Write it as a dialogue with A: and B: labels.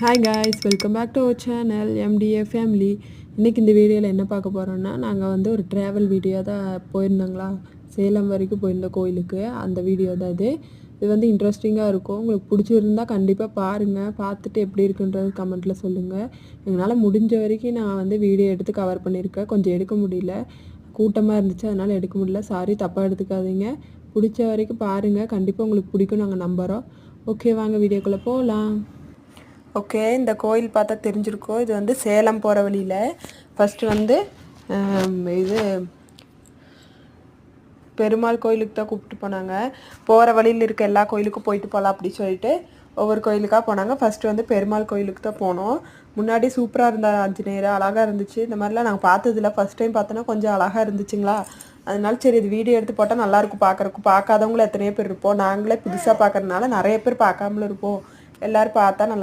A: Hi guys, welcome back to our channel MTA family. இன்றைக்கி இந்த வீடியோவில் என்ன பார்க்க போகிறோன்னா, நாங்கள் வந்து ஒரு ட்ராவல் வீடியோ தான் போயிருந்தோங்களா, சேலம் வரைக்கும் போயிருந்த கோயிலுக்கு. அந்த வீடியோ தான் இது வந்து இன்ட்ரெஸ்டிங்காக இருக்கும். உங்களுக்கு பிடிச்சிருந்தால் கண்டிப்பாக பாருங்கள். பார்த்துட்டு எப்படி இருக்குன்றது கமெண்ட்டில் சொல்லுங்கள். எங்களால் முடிஞ்ச வரைக்கும் நான் வந்து வீடியோ எடுத்து கவர் பண்ணியிருக்கேன். கொஞ்சம் எடுக்க முடியல, கூட்டமாக இருந்துச்சு, அதனால் எடுக்க முடியல. சாரி, தப்பாக எடுத்துக்காதீங்க. பிடிச்ச வரைக்கும் பாருங்கள், கண்டிப்பாக உங்களுக்கு பிடிக்கும் நாங்கள் நம்புகிறோம். ஓகே, வாங்க வீடியோக்குள்ளே போகலாம். ஓகே, இந்த கோயில் பார்த்தா தெரிஞ்சிருக்கோம். இது வந்து சேலம் போகிற வழியில் ஃபஸ்ட்டு வந்து இது பெருமாள் கோயிலுக்கு தான் கூப்பிட்டு போனாங்க. போகிற வழியில் இருக்க எல்லா கோயிலுக்கும் போயிட்டு போகலாம் அப்படி சொல்லிட்டு ஒவ்வொரு கோயிலுக்காக போனாங்க. ஃபஸ்ட்டு வந்து பெருமாள் கோயிலுக்கு தான் போனோம். முன்னாடி சூப்பராக இருந்தார் ஆஞ்சநேயர், அழகாக இருந்துச்சு. இந்த மாதிரிலாம் நாங்கள் பார்த்ததில்ல, ஃபஸ்ட் டைம் பார்த்தோன்னா கொஞ்சம் அழகாக இருந்துச்சுங்களா. அதனால சரி, இது வீடியோ எடுத்து போட்டால் நல்லாயிருக்கும் பார்க்குறக்கு. பார்க்காதவங்களும் எத்தனையோ பேர் இருப்போம். நாங்களே புதுசாக பார்க்குறதுனால நிறைய பேர் பார்க்காமலும் இருப்போம். எல்லோரும் பார்த்தா நல்லா